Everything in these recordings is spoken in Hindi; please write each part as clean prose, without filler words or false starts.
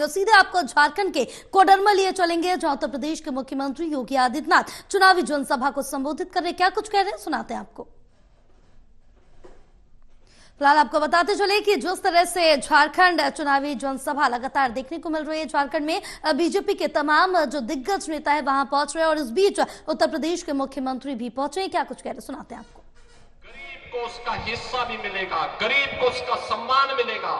तो सीधे आपको झारखंड के कोडरमा लिए चलेंगे, जहां उत्तर प्रदेश के मुख्यमंत्री योगी आदित्यनाथ चुनावी जनसभा को संबोधित कर रहे। क्या कुछ कह रहे हैं, सुनाते हैं आपको। फिलहाल आपको बताते चले कि जिस तरह से झारखंड चुनावी जनसभा लगातार देखने को मिल रही है, झारखंड में बीजेपी के तमाम जो दिग्गज नेता है वहां पहुंच रहे हैं और इस बीच उत्तर प्रदेश के मुख्यमंत्री भी पहुंचे। क्या कुछ कह रहे, सुनाते हैं आपको। गरीब को उसका हिस्सा भी मिलेगा, गरीब को उसका सम्मान मिलेगा।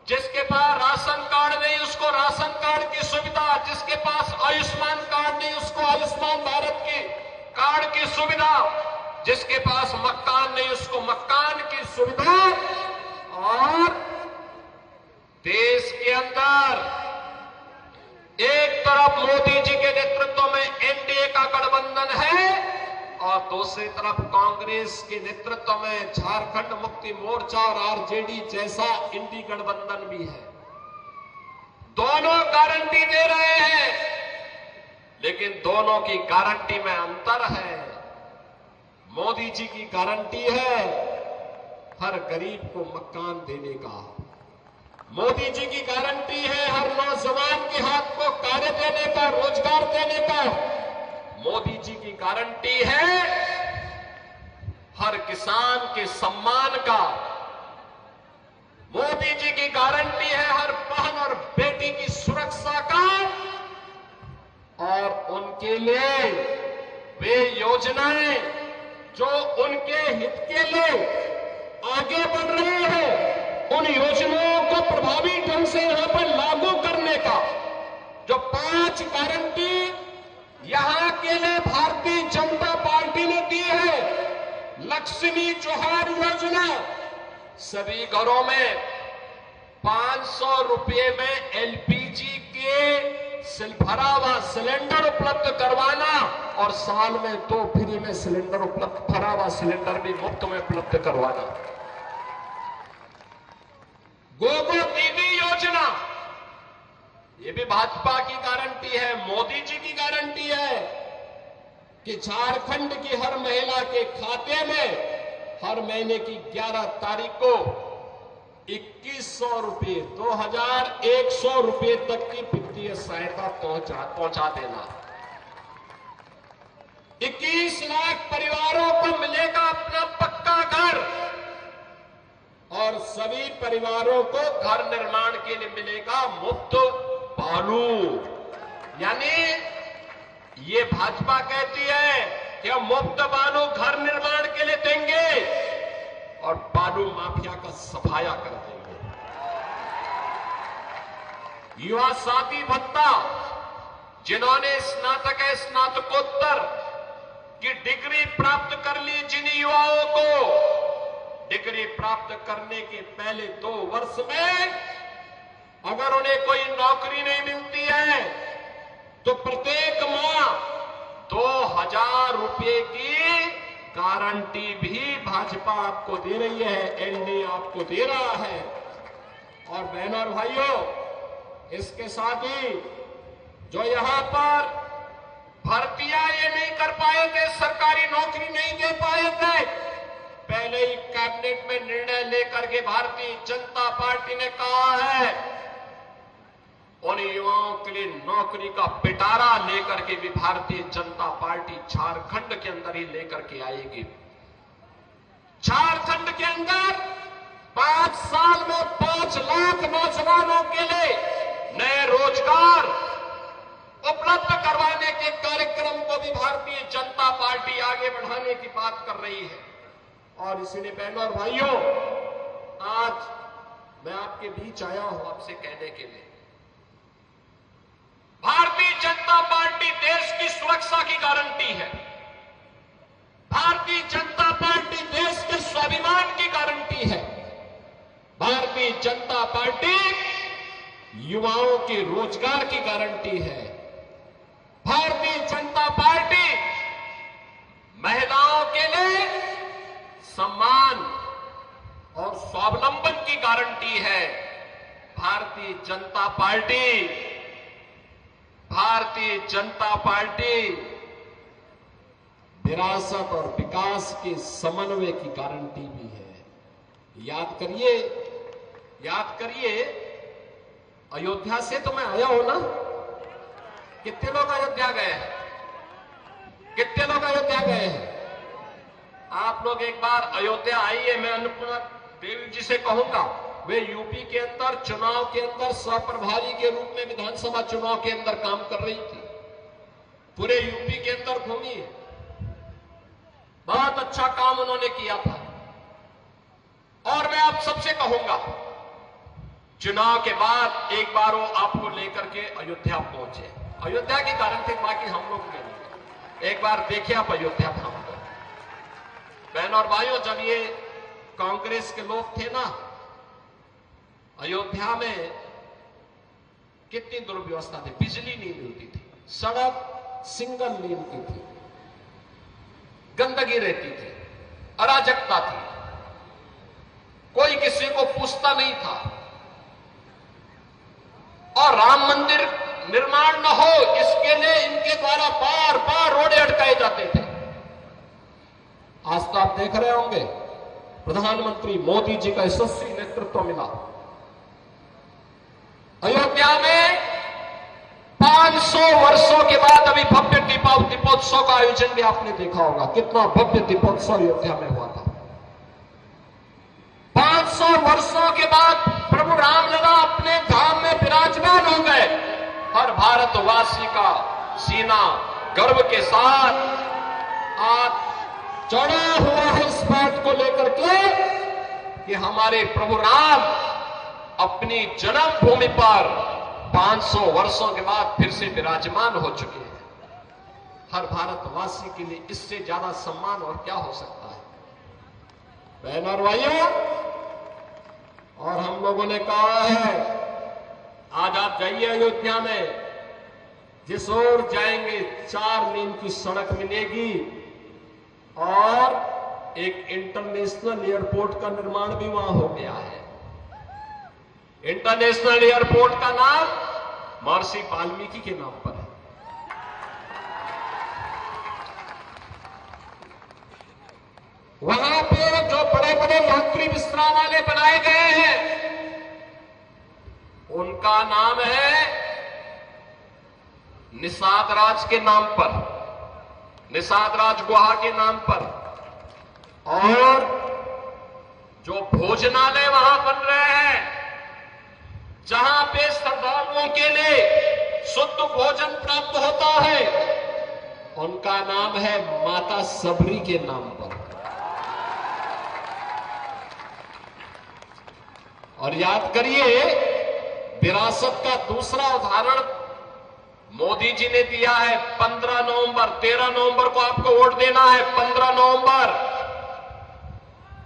जिसके पास राशन कार्ड नहीं उसको राशन कार्ड की सुविधा, जिसके पास आयुष्मान कार्ड नहीं उसको आयुष्मान भारत की कार्ड की सुविधा, जिसके पास मकान नहीं उसको मकान की सुविधा। और देश के अंदर एक तरफ मोदी जी के नेतृत्व में एनडीए का गठबंधन है और दूसरी तरफ कांग्रेस के नेतृत्व में झारखंड मुक्ति मोर्चा और आरजेडी जैसा इंडी गठबंधन भी है। दोनों गारंटी दे रहे हैं, लेकिन दोनों की गारंटी में अंतर है। मोदी जी की गारंटी है हर गरीब को मकान देने का, मोदी जी की गारंटी है हर नौजवान के हाथ को कार्य देने का, रोजगार देने का। मोदी जी की गारंटी है हर किसान के सम्मान का। मोदी जी की गारंटी है हर बहन और बेटी की सुरक्षा का। और उनके लिए वे योजनाएं जो उनके हित के लिए आगे बढ़ रही है, उन योजनाओं को प्रभावी ढंग से यहां पर लागू करने का जो 5 गारंटी यहां के लिए भारतीय जनता पार्टी ने दी है। लक्ष्मी जोहार योजना, सभी घरों में 500 रुपए में एलपीजी के भरा हुआ सिलेंडर उपलब्ध करवाना और साल में 2 फ्री में सिलेंडर उपलब्ध, भरा हुआ सिलेंडर भी मुफ्त में उपलब्ध करवाना। गोगो दीदी योजना, ये भी भाजपा की गारंटी है, मोदी जी की गारंटी है कि झारखंड की हर महिला के खाते में हर महीने की 11 तारीख को 2100 रुपए, 2100 रुपए तक की वित्तीय सहायता पहुंचा देना। 21 लाख परिवारों को मिलेगा अपना पक्का घर और सभी परिवारों को घर निर्माण के लिए मिलेगा मुफ्त बालू। यानी ये भाजपा कहती है कि हम मुफ्त बालू घर निर्माण के लिए देंगे और बालू माफिया का सफाया कर देंगे। युवा साथी भत्ता, जिन्होंने स्नातक स्नातकोत्तर की डिग्री प्राप्त कर ली, जिन युवाओं को डिग्री प्राप्त करने के पहले 2 वर्ष में अगर उन्हें कोई नौकरी नहीं मिलती है तो प्रत्येक माह 2000 रुपए की गारंटी भी भाजपा आपको दे रही है, एनडीए आपको दे रहा है। और बहनों और भाइयों, इसके साथ ही जो यहां पर भर्तियां ये नहीं कर पाए थे, सरकारी नौकरी नहीं दे पाए थे, पहले ही कैबिनेट में निर्णय लेकर के भारतीय जनता पार्टी ने कहा है उन युवाओं के लिए नौकरी का पिटारा लेकर के भी भारतीय जनता पार्टी झारखंड के अंदर ही लेकर के आएगी। झारखंड के अंदर 5 साल में 5 लाख नौजवानों के लिए नए रोजगार उपलब्ध करवाने के कार्यक्रम को भी भारतीय जनता पार्टी आगे बढ़ाने की बात कर रही है। और इसलिए बहनों और भाइयों, आज मैं आपके बीच आया हूं आपसे कहने के लिए, भारतीय जनता पार्टी देश की सुरक्षा की गारंटी है। भारतीय जनता पार्टी देश के स्वाभिमान की गारंटी है। भारतीय जनता पार्टी युवाओं के रोजगार की गारंटी है। भारतीय जनता पार्टी महिलाओं के लिए सम्मान और स्वावलंबन की गारंटी है। भारतीय जनता पार्टी विरासत और विकास के समन्वय की गारंटी भी है। याद करिए अयोध्या से तो मैं आया हूं ना। कितने लोग अयोध्या गए हैं? कितने लोग अयोध्या गए हैं? आप लोग एक बार अयोध्या आइए। मैं अन्नपूर्णा देवी जी से कहूंगा, वे यूपी के अंदर चुनाव के अंदर सहप्रभारी के रूप में विधानसभा चुनाव के अंदर काम कर रही थी। पूरे यूपी के अंदर घूमी, बहुत अच्छा काम उन्होंने किया था। और मैं आप सबसे कहूंगा, चुनाव के बाद एक बार वो आपको लेकर के अयोध्या पहुंचे। अयोध्या की कारण थे, बाकी हम लोग नहीं। एक बार देखिए आप अयोध्या धाम को। बहन और भाइयों, जब ये कांग्रेस के लोग थे ना, अयोध्या में कितनी दुर्व्यवस्था थी। बिजली नहीं मिलती थी, सड़क सिंगल लेन की थी, गंदगी रहती थी, अराजकता थी, कोई किसी को पूछता नहीं था। और राम मंदिर निर्माण न हो, इसके लिए इनके द्वारा बार बार रोड़े अटकाए जाते थे। आज तो आप देख रहे होंगे, प्रधानमंत्री मोदी जी का यशस्वी नेतृत्व मिला। अयोध्या में 500 वर्षों के बाद अभी भव्य दीपोत्सव का आयोजन भी आपने देखा होगा। कितना भव्य दीपोत्सव अयोध्या में हुआ था। 500 वर्षों के बाद प्रभु रामलला अपने धाम में विराजमान हो गए। हर भारतवासी का सीना गर्व के साथ आज चढ़ा हुआ है इस बात को लेकर के कि हमारे प्रभु राम अपनी जन्मभूमि पर 500 वर्षों के बाद फिर से विराजमान हो चुके हैं। हर भारतवासी के लिए इससे ज्यादा सम्मान और क्या हो सकता है? बहन और भाइयों, और हम लोगों ने कहा है, आज आप जाइए अयोध्या में, जिस ओर जाएंगे 4 लेन की सड़क मिलेगी और एक इंटरनेशनल एयरपोर्ट का निर्माण भी वहां हो गया है। इंटरनेशनल एयरपोर्ट का नाम महर्षि वाल्मीकि के नाम पर है। वहां पे जो बड़े बड़े यात्री विश्रामालय बनाए गए हैं, उनका नाम है निषाद राज के नाम पर, निषाद राज गुहा के नाम पर। और जो भोजनालय वहां बन रहे हैं, जहां पे श्रद्धालुओं के लिए शुद्ध भोजन प्राप्त होता है, उनका नाम है माता सबरी के नाम पर। और याद करिए, विरासत का दूसरा उदाहरण मोदी जी ने दिया है। 15 नवंबर 13 नवंबर को आपको वोट देना है। 15 नवंबर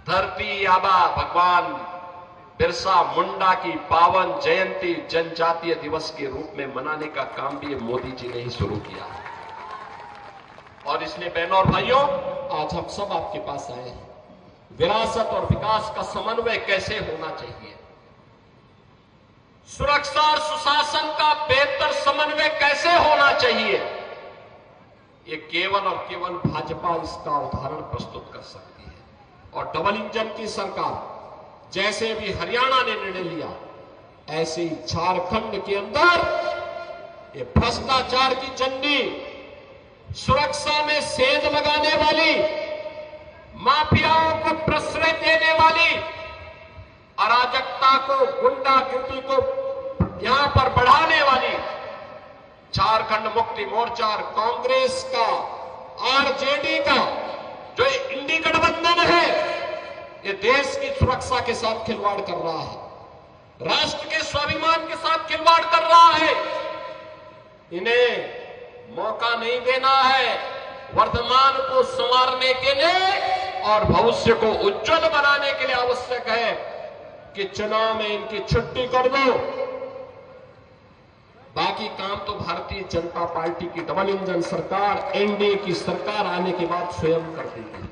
धरती आबा भगवान बिरसा मुंडा की पावन जयंती जनजातीय दिवस के रूप में मनाने का काम भी मोदी जी ने ही शुरू किया। और इसलिए बहनों और भाइयों, आज हम सब आपके पास आए हैं। विरासत और विकास का समन्वय कैसे होना चाहिए, सुरक्षा और सुशासन का बेहतर समन्वय कैसे होना चाहिए, ये केवल और केवल भाजपा इसका उदाहरण प्रस्तुत कर सकती है। और डबल इंजन की सरकार, जैसे भी हरियाणा ने निर्णय लिया, ऐसे ही झारखंड के अंदर ये भ्रष्टाचार की चंडी, सुरक्षा में सेंध लगाने वाली, माफियाओं को प्रश्रय देने वाली, अराजकता को, गुंडागिर्दी को यहां पर बढ़ाने वाली झारखंड मुक्ति मोर्चा और कांग्रेस का, आरजेडी का जो इंडी गठबंधन है, ये देश की सुरक्षा के साथ खिलवाड़ कर रहा है, राष्ट्र के स्वाभिमान के साथ खिलवाड़ कर रहा है। इन्हें मौका नहीं देना है वर्तमान को संवारने के लिए और भविष्य को उज्जवल बनाने के लिए आवश्यक है कि चुनाव में इनकी छुट्टी कर दो। बाकी काम तो भारतीय जनता पार्टी की डबल इंजन सरकार, एनडीए की सरकार आने के बाद स्वयं कर देगी।